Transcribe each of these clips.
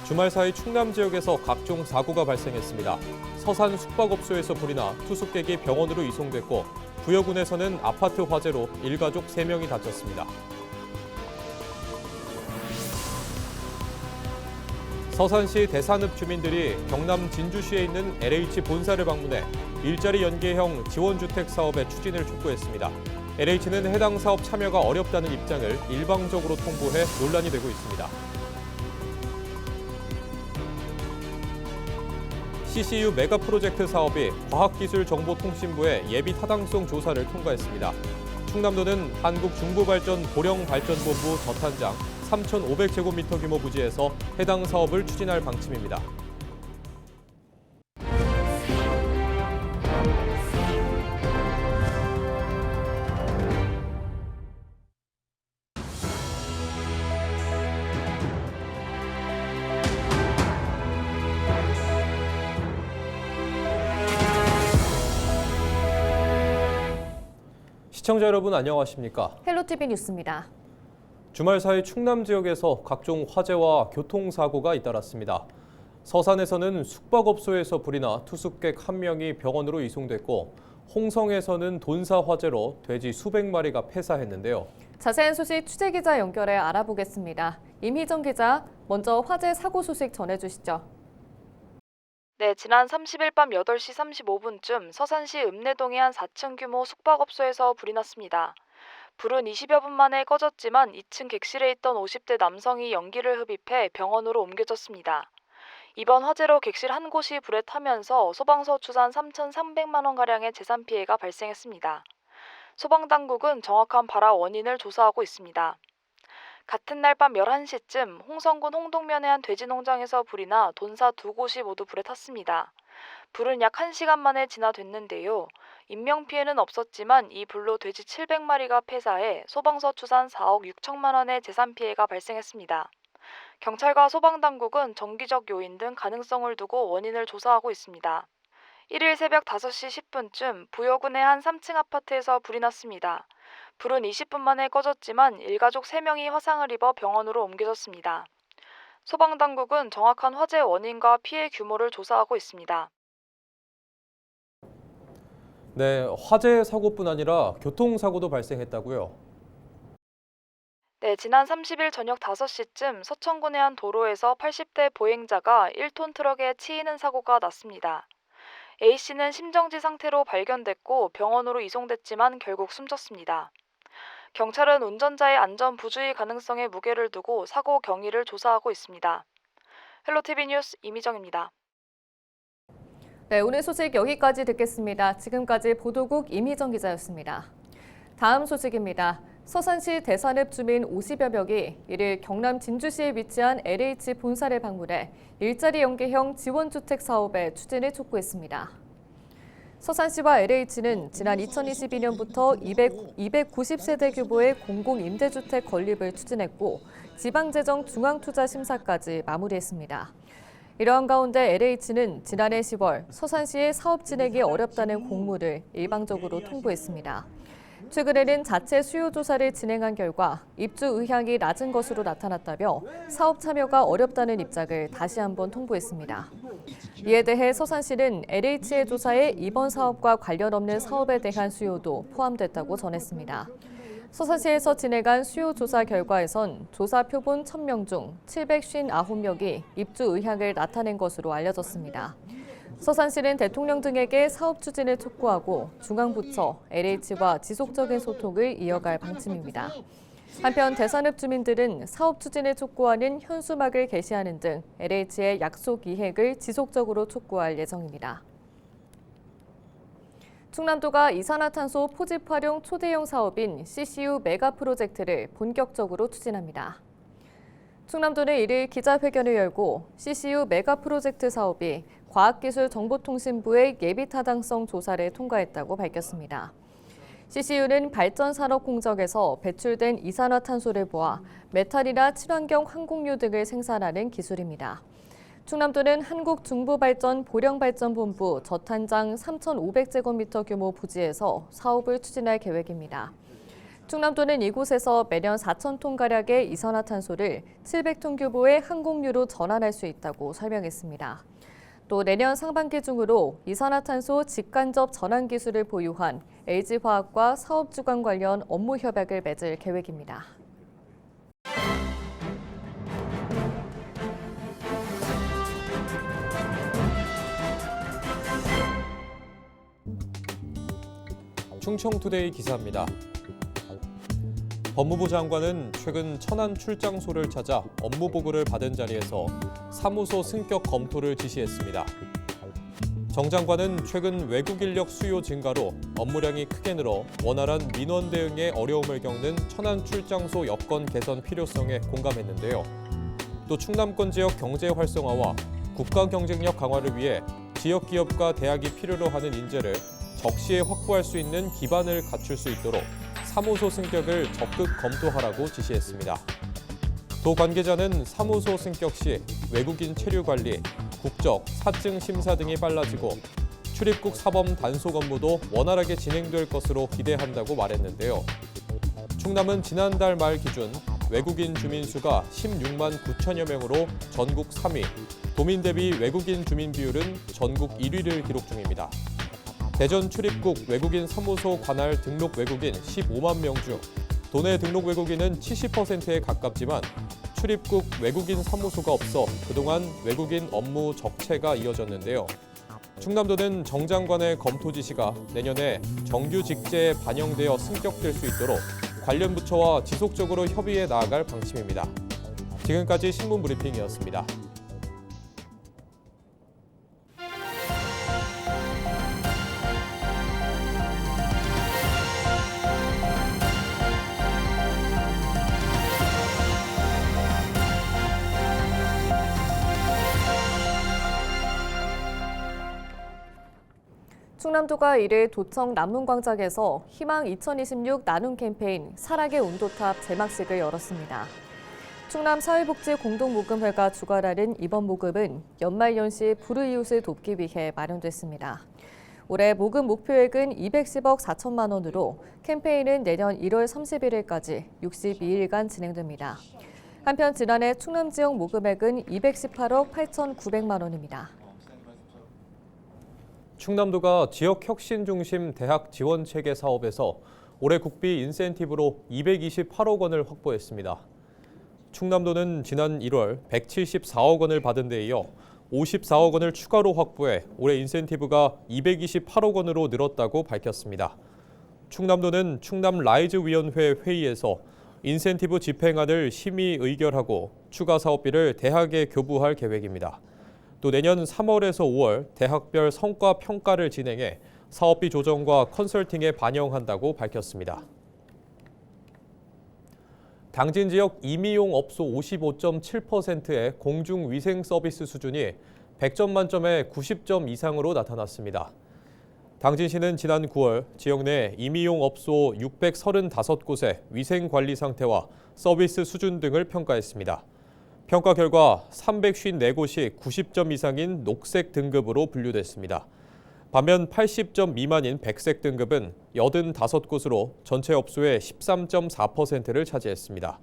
주말 사이 충남 지역에서 각종 사고가 발생했습니다. 서산 숙박업소에서 불이 나 투숙객이 병원으로 이송됐고 부여군에서는 아파트 화재로 일가족 3명이 다쳤습니다. 서산시 대산읍 주민들이 경남 진주시에 있는 LH 본사를 방문해 일자리 연계형 지원주택 사업의 추진을 촉구했습니다. LH는 해당 사업 참여가 어렵다는 입장을 일방적으로 통보해 논란이 되고 있습니다. CCU 메가 프로젝트 사업이 과학기술정보통신부의 예비 타당성 조사를 통과했습니다. 충남도는 한국중부발전 보령발전본부 저탄장 3,500제곱미터 규모 부지에서 해당 사업을 추진할 방침입니다. 시청자 여러분 안녕하십니까? 헬로티비 뉴스입니다. 주말 사이 충남 지역에서 각종 화재와 교통사고가 잇따랐습니다. 서산에서는 숙박업소에서 불이 나 투숙객 1명이 병원으로 이송됐고 홍성에서는 돈사 화재로 돼지 수백 마리가 폐사했는데요. 자세한 소식 취재기자 연결해 알아보겠습니다. 임희정 기자, 먼저 화재 사고 소식 전해주시죠. 네, 지난 30일 밤 8시 35분쯤 서산시 읍내동의 한 4층 규모 숙박업소에서 불이 났습니다. 불은 20여 분 만에 꺼졌지만 2층 객실에 있던 50대 남성이 연기를 흡입해 병원으로 옮겨졌습니다. 이번 화재로 객실 한 곳이 불에 타면서 소방서 추산 3,300만 원가량의 재산 피해가 발생했습니다. 소방당국은 정확한 발화 원인을 조사하고 있습니다. 같은 날 밤 11시쯤 홍성군 홍동면의 한 돼지 농장에서 불이 나 돈사 2곳이 모두 불에 탔습니다. 불은 약 1시간 만에 진화됐는데요. 인명피해는 없었지만 이 불로 돼지 700마리가 폐사해 소방서 추산 4억 6천만 원의 재산 피해가 발생했습니다. 경찰과 소방당국은 정기적 요인 등 가능성을 두고 원인을 조사하고 있습니다. 1일 새벽 5시 10분쯤 부여군의 한 3층 아파트에서 불이 났습니다. 불은 20분 만에 꺼졌지만 일가족 3명이 화상을 입어 병원으로 옮겨졌습니다. 소방당국은 정확한 화재 원인과 피해 규모를 조사하고 있습니다. 네, 화재 사고뿐 아니라 교통사고도 발생했다고요? 네, 지난 30일 저녁 5시쯤 서천군의 한 도로에서 80대 보행자가 1톤 트럭에 치이는 사고가 났습니다. A씨는 심정지 상태로 발견됐고 병원으로 이송됐지만 결국 숨졌습니다. 경찰은 운전자의 안전 부주의 가능성에 무게를 두고 사고 경위를 조사하고 있습니다. 헬로티비 뉴스 임희정입니다. 네, 오늘 소식 여기까지 듣겠습니다. 지금까지 보도국 임희정 기자였습니다. 다음 소식입니다. 서산시 대산읍 주민 50여 명이 1일 경남 진주시에 위치한 LH 본사를 방문해 일자리 연계형 지원주택 사업의 추진을 촉구했습니다. 서산시와 LH는 지난 2022년부터 290세대 규모의 공공임대주택 건립을 추진했고 지방재정 중앙투자심사까지 마무리했습니다. 이러한 가운데 LH는 지난해 10월 서산시의 사업 진행이 어렵다는 공문을 일방적으로 통보했습니다. 최근에는 자체 수요 조사를 진행한 결과 입주 의향이 낮은 것으로 나타났다며 사업 참여가 어렵다는 입장을 다시 한번 통보했습니다. 이에 대해 서산시는 LH의 조사에 이번 사업과 관련 없는 사업에 대한 수요도 포함됐다고 전했습니다. 서산시에서 진행한 수요 조사 결과에선 조사 표본 1,000명 중 759명이 입주 의향을 나타낸 것으로 알려졌습니다. 서산시는 대통령 등에게 사업 추진을 촉구하고 중앙부처, LH와 지속적인 소통을 이어갈 방침입니다. 한편 대산읍 주민들은 사업 추진을 촉구하는 현수막을 게시하는 등 LH의 약속 이행을 지속적으로 촉구할 예정입니다. 충남도가 이산화탄소 포집 활용 초대형 사업인 CCU 메가 프로젝트를 본격적으로 추진합니다. 충남도는 1일 기자회견을 열고 CCU 메가 프로젝트 사업이 과학기술정보통신부의 예비타당성 조사를 통과했다고 밝혔습니다. CCU는 발전산업 공정에서 배출된 이산화탄소를 모아 메탄이나 친환경 항공유 등을 생산하는 기술입니다. 충남도는 한국중부발전 보령발전본부 저탄장 3,500제곱미터 규모 부지에서 사업을 추진할 계획입니다. 충남도는 이곳에서 매년 4,000톤가량의 이산화탄소를 700톤 규모의 항공유로 전환할 수 있다고 설명했습니다. 또 내년 상반기 중으로 이산화탄소 직간접 전환 기술을 보유한 LG화학과 사업주간 관련 업무 협약을 맺을 계획입니다. 충청투데이 기사입니다. 법무부 장관은 최근 천안 출장소를 찾아 업무 보고를 받은 자리에서 사무소 승격 검토를 지시했습니다. 정 장관은 최근 외국 인력 수요 증가로 업무량이 크게 늘어 원활한 민원 대응에 어려움을 겪는 천안 출장소 여건 개선 필요성에 공감했는데요. 또 충남권 지역 경제 활성화와 국가 경쟁력 강화를 위해 지역 기업과 대학이 필요로 하는 인재를 적시에 확보할 수 있는 기반을 갖출 수 있도록 사무소 승격을 적극 검토하라고 지시했습니다. 도 관계자는 사무소 승격 시 외국인 체류 관리, 국적, 사증 심사 등이 빨라지고 출입국 사범 단속 업무도 원활하게 진행될 것으로 기대한다고 말했는데요. 충남은 지난달 말 기준 외국인 주민 수가 16만 9천여 명으로 전국 3위, 도민 대비 외국인 주민 비율은 전국 1위를 기록 중입니다. 대전 출입국 외국인 사무소 관할 등록 외국인 15만 명 중 도내 등록 외국인은 70%에 가깝지만 출입국 외국인 사무소가 없어 그동안 외국인 업무 적체가 이어졌는데요. 충남도는 정 장관의 검토 지시가 내년에 정규 직제에 반영되어 승격될 수 있도록 관련 부처와 지속적으로 협의해 나아갈 방침입니다. 지금까지 신문 브리핑이었습니다. 충남도가 이를 도청 남문광장에서 희망 2026 나눔 캠페인 사랑의 온도탑 제막식을 열었습니다. 충남 사회복지 공동모금회가 주관하는 이번 모금은 연말연시 불우이웃을 돕기 위해 마련됐습니다. 올해 모금 목표액은 210억 4천만 원으로 캠페인은 내년 1월 31일까지 62일간 진행됩니다. 한편 지난해 충남 지역 모금액은 218억 8,900만 원입니다. 충남도가 지역혁신 중심 대학 지원 체계 사업에서 올해 국비 인센티브로 228억 원을 확보했습니다. 충남도는 지난 1월 174억 원을 받은 데 이어 54억 원을 추가로 확보해 올해 인센티브가 228억 원으로 늘었다고 밝혔습니다. 충남도는 충남 라이즈위원회 회의에서 인센티브 집행안을 심의 의결하고 추가 사업비를 대학에 교부할 계획입니다. 또 내년 3월에서 5월 대학별 성과 평가를 진행해 사업비 조정과 컨설팅에 반영한다고 밝혔습니다. 당진 지역 임의용 업소 55.7%의 공중위생 서비스 수준이 100점 만점에 90점 이상으로 나타났습니다. 당진시는 지난 9월 지역 내 임의용 업소 635곳의 위생관리 상태와 서비스 수준 등을 평가했습니다. 평가 결과 354곳이 90점 이상인 녹색 등급으로 분류됐습니다. 반면 80점 미만인 백색 등급은 85곳으로 전체 업소의 13.4%를 차지했습니다.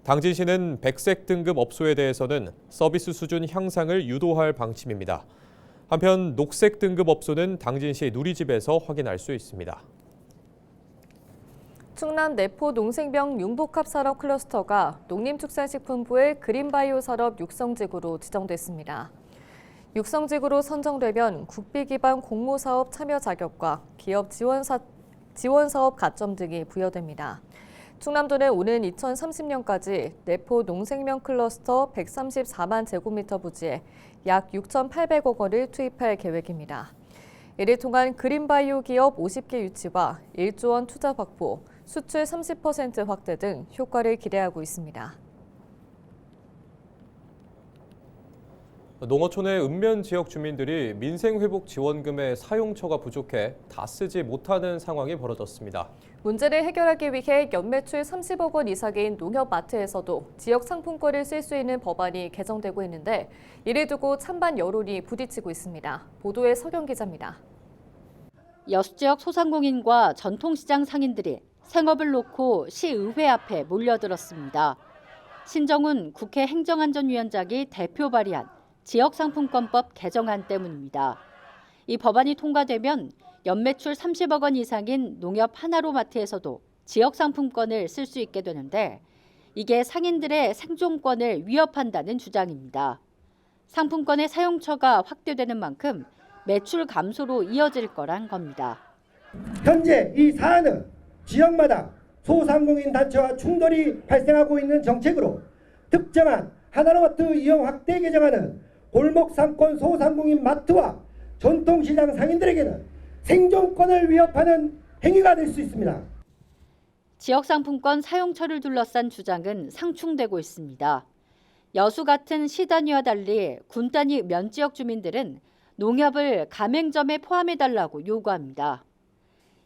당진시는 백색 등급 업소에 대해서는 서비스 수준 향상을 유도할 방침입니다. 한편 녹색 등급 업소는 당진시 누리집에서 확인할 수 있습니다. 충남 내포 농생명 융복합 산업 클러스터가 농림축산식품부의 그린바이오 산업 육성지구로 지정됐습니다. 육성지구로 선정되면 국비 기반 공모사업 참여 자격과 기업 지원사업 가점 등이 부여됩니다. 충남도는 오는 2030년까지 내포 농생명 클러스터 134만 제곱미터 부지에 약 6,800억 원을 투입할 계획입니다. 이를 통한 그린바이오 기업 50개 유치와 1조 원 투자 확보, 수출 30% 확대 등 효과를 기대하고 있습니다. 농어촌의 읍면 지역 주민들이 민생회복 지원금의 사용처가 부족해 다 쓰지 못하는 상황이 벌어졌습니다. 문제를 해결하기 위해 연매출 30억 원 이상인 농협마트에서도 지역 상품권을 쓸 수 있는 법안이 개정되고 있는데 이를 두고 찬반 여론이 부딪히고 있습니다. 보도에 서경 기자입니다. 여수 지역 소상공인과 전통시장 상인들이 생업을 놓고 시의회 앞에 몰려들었습니다. 신정훈 국회 행정안전위원장이 대표 발의한 지역상품권법 개정안 때문입니다. 이 법안이 통과되면 연매출 30억 원 이상인 농협 하나로마트에서도 지역상품권을 쓸 수 있게 되는데 이게 상인들의 생존권을 위협한다는 주장입니다. 상품권의 사용처가 확대되는 만큼 매출 감소로 이어질 거란 겁니다. 현재 이 사안은 지역마다 소상공인 단체와 충돌이 발생하고 있는 정책으로 특정한 하나로마트 이용 확대 개정안은 골목상권 소상공인 마트와 전통시장 상인들에게는 생존권을 위협하는 행위가 될 수 있습니다. 지역상품권 사용처를 둘러싼 주장은 상충되고 있습니다. 여수 같은 시단위와 달리 군 단위 면지역 주민들은 농협을 가맹점에 포함해달라고 요구합니다.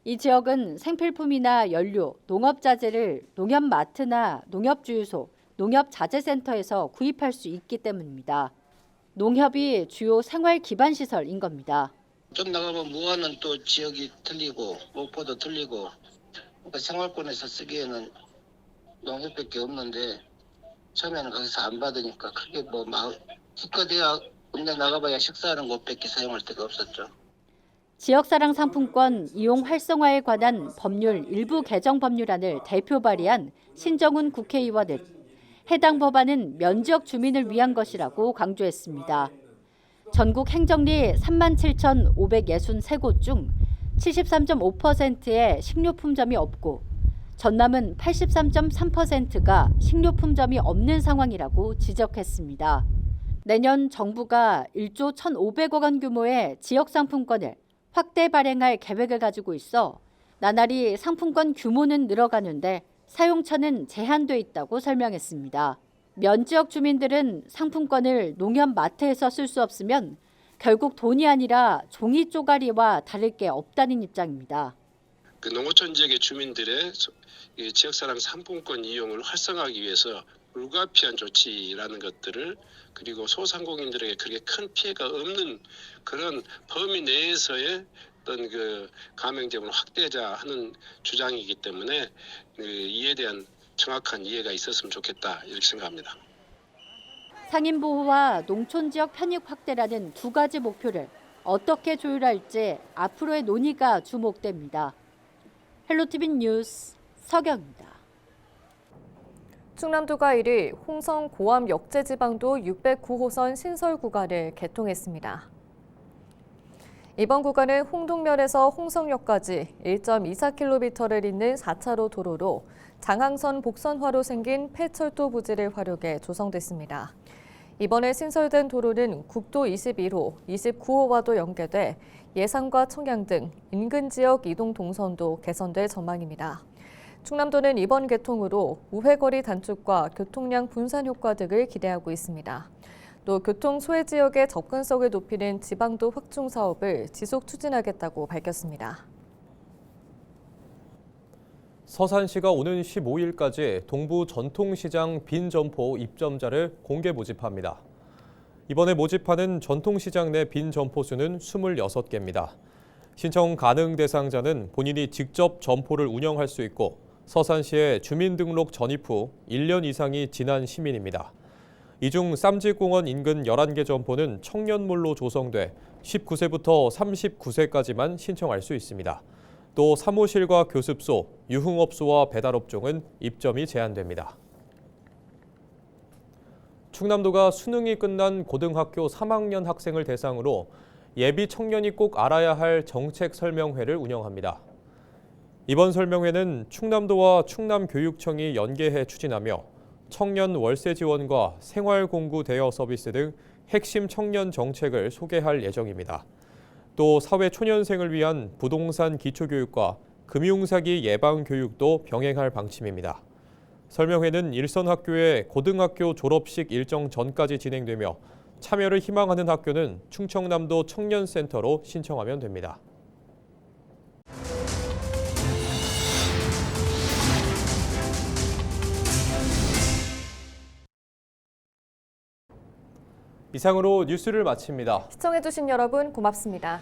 이 지역은 생필품이나 연료, 농업자재를 농협마트나 농협주유소, 농협자재센터에서 구입할 수 있기 때문입니다. 농협이 주요 생활기반시설인 겁니다. 좀 나가면 무안은 또 지역이 틀리고 목포도 틀리고 그러니까 생활권에서 쓰기에는 농협밖에 없는데 처음에는 거기서 안 받으니까 크게 뭐 국가대학 군대 나가봐야 식사하는 곳밖에 사용할 데가 없었죠. 지역사랑 상품권 이용 활성화에 관한 법률 일부 개정 법률안을 대표 발의한 신정훈 국회의원은 해당 법안은 면지역 주민을 위한 것이라고 강조했습니다. 전국 행정리 37,563곳 중 73.5%의 식료품점이 없고 전남은 83.3%가 식료품점이 없는 상황이라고 지적했습니다. 내년 정부가 1조 1,500억 원 규모의 지역상품권을 확대 발행할 계획을 가지고 있어 나날이 상품권 규모는 늘어가는데 사용처는 제한돼 있다고 설명했습니다. 면지역 주민들은 상품권을 농협마트에서 쓸 수 없으면 결국 돈이 아니라 종이 쪼가리와 다를 게 없다는 입장입니다. 그 농어촌 지역의 주민들의 지역사랑 상품권 이용을 활성화하기 위해서 불가피한 조치라는 것들을 그리고 소상공인들에게 그렇게 큰 피해가 없는 그런 범위 내에서의 어떤 그 가맹점을 확대하자 하는 주장이기 때문에 이에 대한 정확한 이해가 있었으면 좋겠다 이렇게 생각합니다. 상인 보호와 농촌 지역 편익 확대라는 두 가지 목표를 어떻게 조율할지 앞으로의 논의가 주목됩니다. 헬로티비 뉴스 서경입니다. 충남도가 1일 홍성 고암 역제지방도 609호선 신설 구간을 개통했습니다. 이번 구간은 홍동면에서 홍성역까지 1.24km를 잇는 4차로 도로로 장항선 복선화로 생긴 폐철도 부지를 활용해 조성됐습니다. 이번에 신설된 도로는 국도 21호, 29호와도 연계돼 예산과 청양 등 인근 지역 이동 동선도 개선될 전망입니다. 충남도는 이번 개통으로 우회거리 단축과 교통량 분산 효과 등을 기대하고 있습니다. 또 교통 소외 지역의 접근성을 높이는 지방도 확충 사업을 지속 추진하겠다고 밝혔습니다. 서산시가 오는 15일까지 동부 전통시장 빈 점포 입점자를 공개 모집합니다. 이번에 모집하는 전통시장 내 빈 점포 수는 26개입니다. 신청 가능 대상자는 본인이 직접 점포를 운영할 수 있고 서산시에 주민등록 전입 후 1년 이상이 지난 시민입니다. 이 중 쌈지공원 인근 11개 점포는 청년몰로 조성돼 19세부터 39세까지만 신청할 수 있습니다. 또 사무실과 교습소, 유흥업소와 배달업종은 입점이 제한됩니다. 충남도가 수능이 끝난 고등학교 3학년 학생을 대상으로 예비 청년이 꼭 알아야 할 정책 설명회를 운영합니다. 이번 설명회는 충남도와 충남교육청이 연계해 추진하며 청년 월세 지원과 생활공구 대여 서비스 등 핵심 청년 정책을 소개할 예정입니다. 또 사회 초년생을 위한 부동산 기초교육과 금융사기 예방 교육도 병행할 방침입니다. 설명회는 일선 학교의 고등학교 졸업식 일정 전까지 진행되며 참여를 희망하는 학교는 충청남도 청년센터로 신청하면 됩니다. 이상으로 뉴스를 마칩니다. 시청해주신 여러분 고맙습니다.